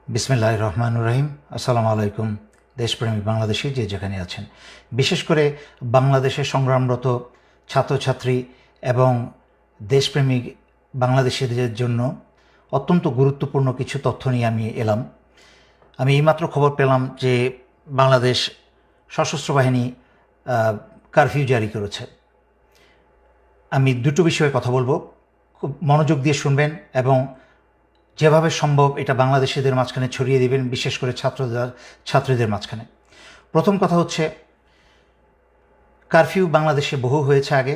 বিসমিল্লাহির রহমানির রহিম। আসসালামু আলাইকুম। দেশপ্রেমিক বাংলাদেশি যে যেখানে আছেন, বিশেষ করে বাংলাদেশে সংগ্রামরত ছাত্রছাত্রী এবং দেশপ্রেমিক বাংলাদেশিদের জন্য অত্যন্ত গুরুত্বপূর্ণ কিছু তথ্য নিয়ে আমি এলাম। আমি এইমাত্র খবর পেলাম যে বাংলাদেশ সশস্ত্র বাহিনী কারফিউ জারি করেছে। আমি দুটো বিষয়ে কথা বলবো, খুব মনোযোগ দিয়ে শুনবেন এবং যেভাবে সম্ভব এটা বাংলাদেশিদের মাঝখানে ছড়িয়ে দেবেন, বিশেষ করে ছাত্রীদের মাঝখানে। প্রথম কথা হচ্ছে, কারফিউ বাংলাদেশে বহু হয়েছে আগে।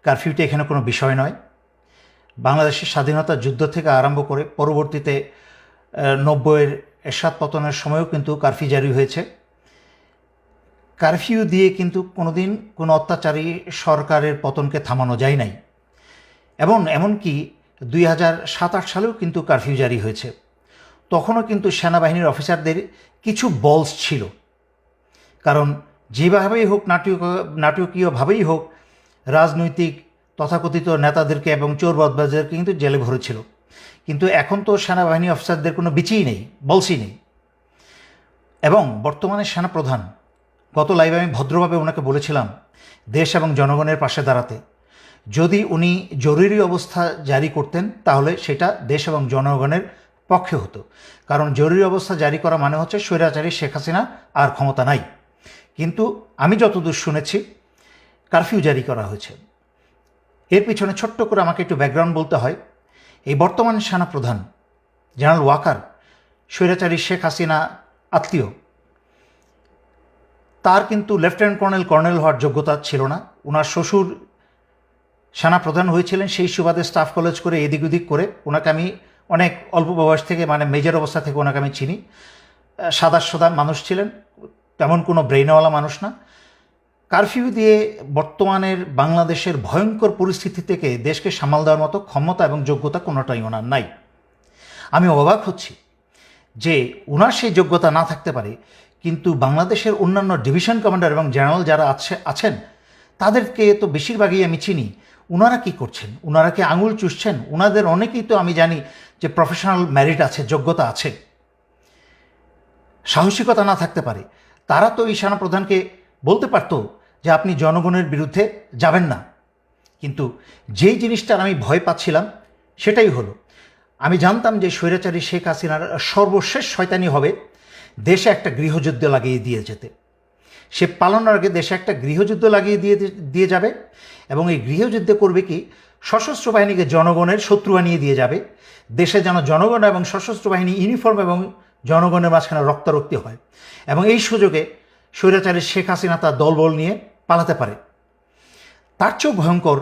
কারফিউটা এখানে কোনো বিষয় নয়। বাংলাদেশের স্বাধীনতা যুদ্ধ থেকে আরম্ভ করে পরবর্তীতে 90-এর এরশাদ পতনের সময়ও কিন্তু কারফিউ জারি হয়েছে। কারফিউ দিয়ে কিন্তু কোনোদিন কোনো অত্যাচারী সরকারের পতনকে থামানো যায় নাই। এবং এমনকি 2007-8 সালেও কিন্তু কারফিউ জারি হয়েছে। তখনও কিন্তু সেনাবাহিনীর অফিসারদের কিছু বলস ছিল, কারণ যেভাবেই হোক, নাটকীয়ভাবেই হোক, রাজনৈতিক তথাকথিত নেতাদেরকে এবং চোর বদমাশদেরকে কিন্তু জেলে ভরেছিল। কিন্তু এখন তো সেনাবাহিনী অফিসারদের কোনো বিচিই নেই, বলসই নেই। এবং বর্তমানে সেনাপ্রধান, গত লাইভে আমি ভদ্রভাবে ওনাকে বলেছিলাম দেশ এবং জনগণের পাশে দাঁড়াতে। যদি উনি জরুরি অবস্থা জারি করতেন তাহলে সেটা দেশ এবং জনগণের পক্ষে হতো, কারণ জরুরি অবস্থা জারি করা মানে হচ্ছে স্বৈরাচারী শেখ হাসিনা আর ক্ষমতা নাই। কিন্তু আমি যতদূর শুনেছি কারফিউ জারি করা হয়েছে। এর পিছনে ছোট্ট করে আমাকে একটু ব্যাকগ্রাউন্ড বলতে হয়। এই বর্তমান সেনাপ্রধান জেনারেল ওয়াকার স্বৈরাচারী শেখ হাসিনা আত্মীয়। তার কিন্তু লেফটেন্যান্ট কর্নেল হওয়ার যোগ্যতা ছিল না। ওনার শ্বশুর সেনাপ্রধান হয়েছিলেন, সেই সুবাদে স্টাফ কলেজ করে এদিক ওদিক করে ওনাকে আমি অনেক অল্প বয়স থেকে, মানে মেজর অবস্থা থেকে ওনাকে আমি চিনি। সাদা মানুষ ছিলেন, তেমন কোনো ব্রেইনওয়ালা মানুষ না। কারফিউ দিয়ে বর্তমানের বাংলাদেশের ভয়ঙ্কর পরিস্থিতি থেকে দেশকে সামাল দেওয়ার মতো ক্ষমতা এবং যোগ্যতা কোনোটাই ওনার নাই। আমি অবাক হচ্ছি যে ওনার সেই যোগ্যতা না থাকতে পারে, কিন্তু বাংলাদেশের অন্যান্য ডিভিশন কমান্ডার এবং জেনারেল যারা আছেন তাদেরকে তো বেশিরভাগই আমি চিনি। ওনারা কি করছেন? ওনারা কি আঙুল চুষছেন? ওনাদের অনেকেই তো আমি জানি যে প্রফেশনাল মেরিট আছে, যোগ্যতা আছে। সাহসিকতা না থাকতে পারে তারা তো এই সেনাপ্রধানকে বলতে পারতো যে আপনি জনগণের বিরুদ্ধে যাবেন না। কিন্তু যেই জিনিসটার আমি ভয় পাচ্ছিলাম সেটাই হলো। আমি জানতাম যে স্বৈরাচারী শেখ হাসিনার সর্বশেষ শয়তানি হবে দেশে একটা গৃহযুদ্ধ লাগিয়ে দিয়ে যেতে। সে পালানোর আগে দেশে একটা গৃহযুদ্ধ লাগিয়ে দিয়ে যাবে, এবং এই গৃহযুদ্ধে করবে কি, সশস্ত্র বাহিনীকে জনগণের শত্রু বানিয়ে দিয়ে যাবে। দেশে যেন জনগণ এবং সশস্ত্র বাহিনী ইউনিফর্ম এবং জনগণের মাঝখানে রক্তারক্তি হয়, এবং এই সুযোগে স্বৈরাচারী শেখ হাসিনা তার দলবল নিয়ে পালাতে পারে। তার চেয়েও ভয়ঙ্কর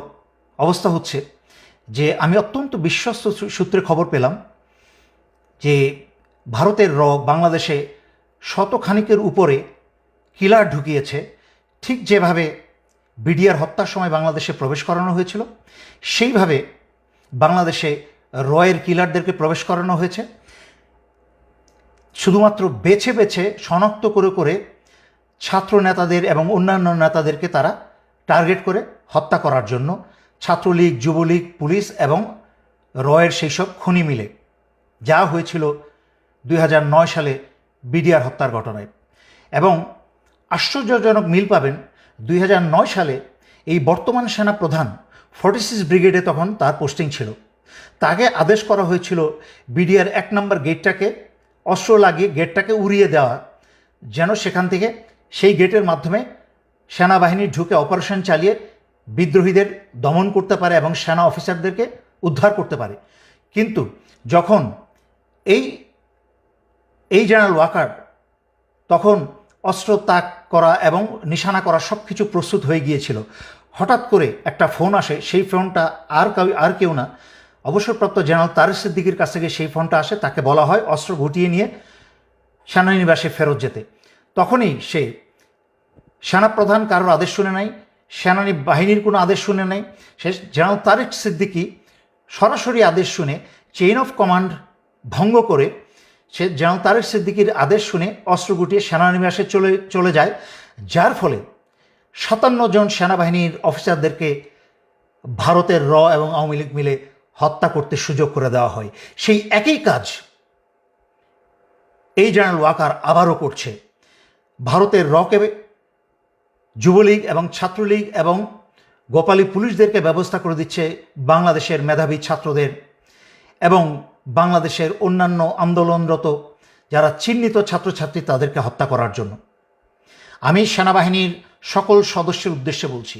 অবস্থা হচ্ছে যে আমি অত্যন্ত বিশ্বস্ত সূত্রে খবর পেলাম যে ভারতের বাংলাদেশে শতখানিকের উপরে কিলার ঢুকিয়েছে। ঠিক যেভাবে বিডিআর হত্যার সময় বাংলাদেশে প্রবেশ করানো হয়েছিল, সেইভাবে বাংলাদেশে রয়ের কিলারদেরকে প্রবেশ করানো হয়েছে। শুধুমাত্র বেছে বেছে শনাক্ত করে করে ছাত্র নেতাদের এবং অন্যান্য নেতাদেরকে তারা টার্গেট করে হত্যা করার জন্য, ছাত্রলীগ, যুবলীগ, পুলিশ এবং রয়ের সেই সব খুনি মিলে, যা হয়েছিল 2009 সালে বিডিআর হত্যার ঘটনায়। এবং আশ্চর্যজনক মিল পাবেন, 2009 সালে এই বর্তমান সেনা প্রধান 46 ব্রিগেডে তখন তার পোস্টিং ছিল। তাকে আদেশ করা হয়েছিল বিডিআর 1 নম্বর গেটটাকে অস্ত্র লাগিয়ে গেটটাকে উড়িয়ে দেওয়া, যেন সেখান থেকে সেই গেটের মাধ্যমে সেনাবাহিনী ঢুকে অপারেশন চালিয়ে বিদ্রোহীদের দমন করতে পারে এবং সেনা অফিসারদেরকে উদ্ধার করতে পারে। কিন্তু যখন এই জেনারেল ওয়াকার তখন অস্ত্র তাক করা এবং নিশানা করা সব কিছু প্রস্তুত হয়ে গিয়েছিল, হঠাৎ করে একটা ফোন আসে। সেই ফোনটা আর কেউ না, অবসরপ্রাপ্ত জেনারেল তারেক সিদ্দিকীর কাছ থেকে সেই ফোনটা আসে। তাকে বলা হয় অস্ত্র গুটিয়ে নিয়ে সেনানিবাসে ফেরত যেতে। তখনই সে সেনাপ্রধান কারোর আদেশ শুনে নাই, সেনানী বাহিনীর কোনো আদেশ শুনে নাই। সে জেনারেল তারেক সিদ্দিকী সরাসরি আদেশ শুনে, চেইন অফ কমান্ড ভঙ্গ করে সে জেনারেল তারেক সিদ্দিকীর আদেশ শুনে অস্ত্র গুটিয়ে সেনানিবাসে চলে যায়, যার ফলে 57 জন সেনাবাহিনীর অফিসারদেরকে ভারতের এবং আওয়ামী লীগ মিলে হত্যা করতে সুযোগ করে দেওয়া হয়। সেই একই কাজ এই জেনারেল ওয়াকার আবারও করছে। ভারতের রকে যুবলীগ এবং ছাত্রলীগ এবং গোপালী পুলিশদেরকে ব্যবস্থা করে দিচ্ছে বাংলাদেশের মেধাবী ছাত্রদের এবং বাংলাদেশের অন্যান্য আন্দোলনরত যারা চিহ্নিত ছাত্রছাত্রী তাদেরকে হত্যা করার জন্য। আমি সেনাবাহিনীর সকল সদস্যের উদ্দেশ্যে বলছি,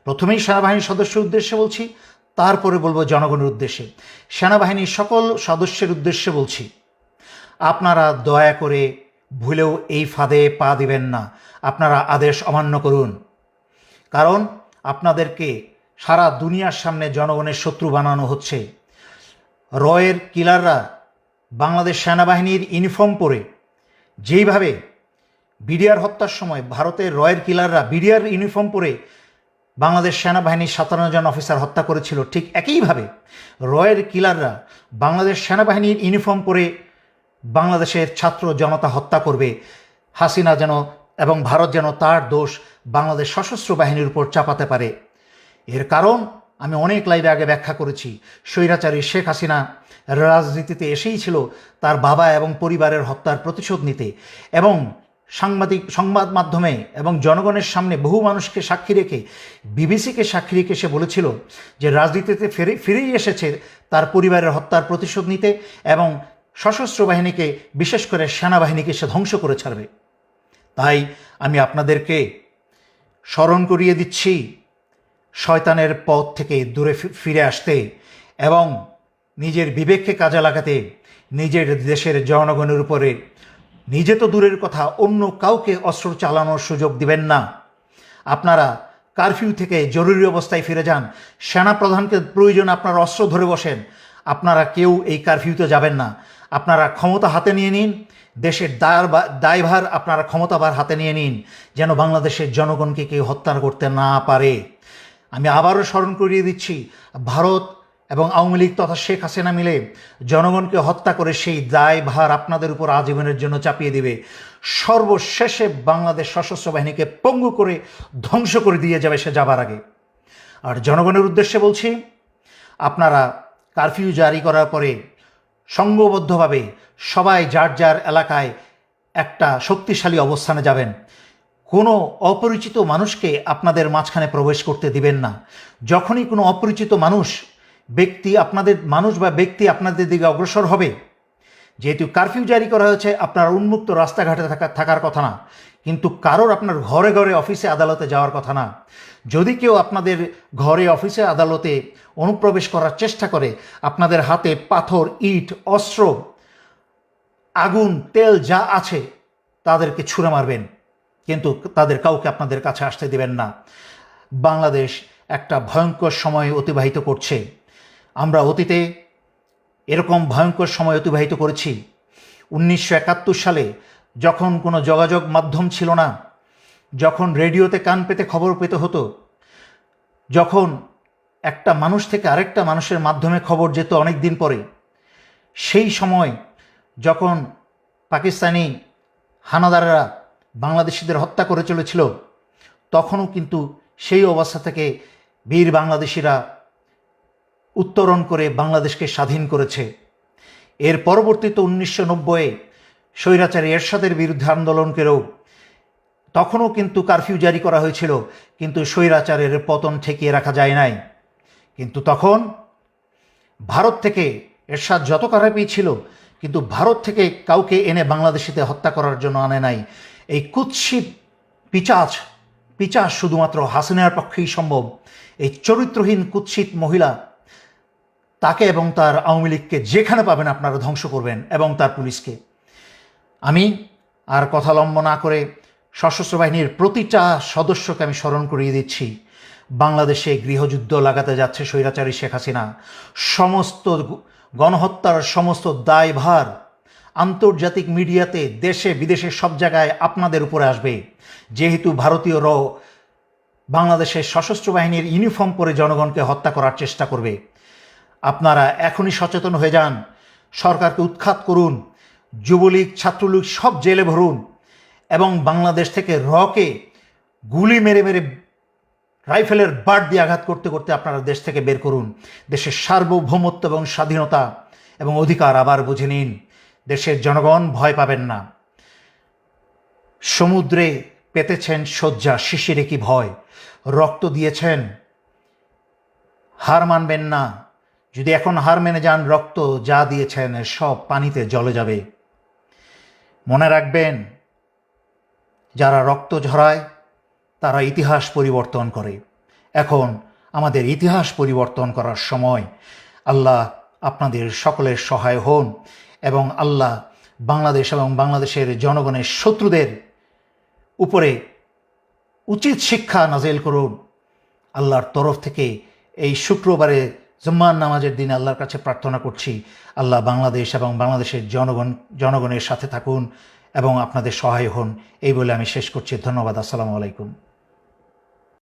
প্রথমেই সেনাবাহিনীর সদস্যের উদ্দেশ্যে বলছি, তারপরে বলবো জনগণের উদ্দেশ্যে। সেনাবাহিনীর সকল সদস্যের উদ্দেশ্যে বলছি, আপনারা দয়া করে ভুলেও এই ফাঁদে পা দিবেন না। আপনারা আদেশ অমান্য করুন, কারণ আপনাদেরকে সারা দুনিয়ার সামনে জনগণের শত্রু বানানো হচ্ছে। রয়ের কিলাররা বাংলাদেশ সেনাবাহিনীর ইউনিফর্ম পরে যেইভাবে বিডিআর হত্যার সময় ভারতের রয়ের কিলাররা বিডিআর ইউনিফর্ম পরে বাংলাদেশ সেনাবাহিনীর 57 জন অফিসার হত্যা করেছিল, ঠিক একইভাবে রয়ের কিলাররা বাংলাদেশ সেনাবাহিনীর ইউনিফর্ম পরে বাংলাদেশের ছাত্র জনতা হত্যা করবে। হাসিনা যেন এবং ভারত যেন তার দোষ বাংলাদেশ সশস্ত্র বাহিনীর উপর চাপাতে পারে। এর কারণ আমি অনেক লাইভে আগে ব্যাখ্যা করেছি। স্বৈরাচারী শেখ হাসিনা রাজনীতিতে এসেই ছিল তার বাবা এবং পরিবারের হত্যার প্রতিশোধ নিতে, এবং সংবাদ মাধ্যমে এবং জনগণের সামনে বহু মানুষকে সাক্ষী রেখে, বিবিসিকে সাক্ষী রেখে সে বলেছিল যে রাজনীতিতে ফিরেই এসেছে তার পরিবারের হত্যার প্রতিশোধ নিতে এবং সশস্ত্র বাহিনীকে, বিশেষ করে সেনাবাহিনীকে সে ধ্বংস করে ছাড়বে। তাই আমি আপনাদেরকে স্মরণ করিয়ে দিচ্ছি শয়তানের পথ থেকে দূরে ফিরে আসতে এবং নিজের বিবেককে কাজে লাগাতে, নিজের দেশের জনগণের উপরে নিজে তো দূরের কথা অন্য কাউকে অস্ত্র চালানোর সুযোগ দিবেন না। আপনারা কারফিউ থেকে জরুরি অবস্থায় ফিরে যান। সেনাপ্রধানকে প্রয়োজন আপনারা অস্ত্র ধরে বসেন। আপনারা কেউ এই কারফিউতে যাবেন না। আপনারা ক্ষমতা হাতে নিয়ে নিন, দেশের দায়ভার আপনারা ক্ষমতাভার হাতে নিয়ে নিন, যেন বাংলাদেশের জনগণকে কেউ হত্যা করতে না পারে। আমি আবারও স্মরণ করিয়ে দিচ্ছি, ভারত এবং আওয়ামী লীগ তথা শেখ হাসিনা মিলে জনগণকে হত্যা করে সেই দায়ভার আপনাদের উপর আজীবনের জন্য চাপিয়ে দেবে। সর্বশেষে বাংলাদেশ সশস্ত্র বাহিনীকে পঙ্গু করে ধ্বংস করে দিয়ে যাবে সে যাবার আগে। আর জনগণের উদ্দেশ্যে বলছি, আপনারা কারফিউ জারি করার পরে সংঘবদ্ধভাবে সবাই যার যার এলাকায় একটা শক্তিশালী অবস্থানে যাবেন। কোনো অপরিচিত মানুষকে আপনাদের মাঝখানে প্রবেশ করতে দিবেন না। যখনই কোনো অপরিচিত ব্যক্তি আপনাদের দিকে অগ্রসর হবে, যেহেতু কারফিউ জারি করা হয়েছে, আপনার উন্মুক্ত রাস্তাঘাটে থাকার কথা না, কিন্তু কারোর আপনার ঘরে ঘরে অফিসে আদালতে যাওয়ার কথা না। যদি কেউ আপনাদের ঘরে অফিসে আদালতে অনুপ্রবেশ করার চেষ্টা করে, আপনাদের হাতে পাথর, ইট, অস্ত্র, আগুন, তেল যা আছে তাদেরকে ছুঁড়ে মারবেন, কিন্তু তাদের কাউকে আপনাদের কাছে আসতে দেবেন না। বাংলাদেশ একটা ভয়ঙ্কর সময় অতিবাহিত করছে। আমরা অতীতে এরকম ভয়ঙ্কর সময় অতিবাহিত করেছি। 1971 সালে যখন কোনো যোগাযোগ মাধ্যম ছিল না, যখন রেডিওতে কান পেতে খবর পেতে হতো, যখন একটা মানুষ থেকে আরেকটা মানুষের মাধ্যমে খবর যেত অনেক দিন পরে, সেই সময় যখন পাকিস্তানি হানাদাররা বাংলাদেশিদের হত্যা করে চলেছিল, তখনও কিন্তু সেই অবস্থা থেকে বীর বাংলাদেশিরা উত্তরণ করে বাংলাদেশকে স্বাধীন করেছে। এর পরবর্তীতে 1990-এ স্বৈরাচারী এরশাদের বিরুদ্ধে আন্দোলনকেও তখনও কিন্তু কারফিউ জারি করা হয়েছিল, কিন্তু স্বৈরাচারের পতন ঠেকিয়ে রাখা যায় নাই। কিন্তু তখন ভারত থেকে এরশাদ যত কারফিউ ছিল, কিন্তু ভারত থেকে কাউকে এনে বাংলাদেশিতে হত্যা করার জন্য আনে নাই। এই কুৎসিত পিচাচ শুধুমাত্র হাসিনার পক্ষেই সম্ভব। এই চরিত্রহীন কুৎসিত মহিলা, তাকে এবং তার আওয়ামী লীগকে যেখানে পাবেন আপনারা ধ্বংস করবেন, এবং তার পুলিশকে। আমি আর কথা লম্ব না করে সশস্ত্র বাহিনীর প্রতিটা সদস্যকে আমি স্মরণ করিয়ে দিচ্ছি, বাংলাদেশে গৃহযুদ্ধ লাগাতে যাচ্ছে স্বৈরাচারী শেখ হাসিনা। সমস্ত গণহত্যার সমস্ত দায়ভার আন্তর্জাতিক মিডিয়াতে, দেশে বিদেশে সব জায়গায় আপনাদের উপরে আসবে, যেহেতু ভারতীয়রাও বাংলাদেশের সশস্ত্র বাহিনীর ইউনিফর্ম পরে জনগণকে হত্যা করার চেষ্টা করবে। আপনারা এখনই সচেতন হয়ে যান, সরকারকে উৎখাত করুন, যুবলীগ, ছাত্রলীগ সব জেলে ভরুন, এবং বাংলাদেশ থেকে রকে গুলি মেরে মেরে রাইফেলের বাট দিয়ে আঘাত করতে করতে আপনারা দেশ থেকে বের করুন। দেশের সার্বভৌমত্ব এবং স্বাধীনতা এবং অধিকার আবার বুঝে নিন। দেশের জনগণ ভয় পাবেন না। সমুদ্রে পেতেছেন শয্যা, শিশিরে কি ভয়, রক্ত দিয়েছেন, হার মানবেন না। যদি এখন হার মেনে যান, রক্ত যা দিয়েছেন সব পানিতে জ্বলে যাবে। মনে রাখবেন, যারা রক্ত ঝরায় তারা ইতিহাস পরিবর্তন করে। এখন আমাদের ইতিহাস পরিবর্তন করার সময়। আল্লাহ আপনাদের সকলের সহায় হন এবং আল্লাহ বাংলাদেশ এবং বাংলাদেশের জনগণের শত্রুদের উপরে উচিত শিক্ষা নাজিল করুন। আল্লাহর তরফ থেকে এই শুক্রবারে জুম্মার নামাজের দিনে আল্লাহর কাছে প্রার্থনা করছি, আল্লাহ বাংলাদেশ এবং বাংলাদেশের জনগণের সাথে থাকুন এবং আপনাদের সহায় হন। এই বলে আমি শেষ করছি। ধন্যবাদ। আসসালামু আলাইকুম।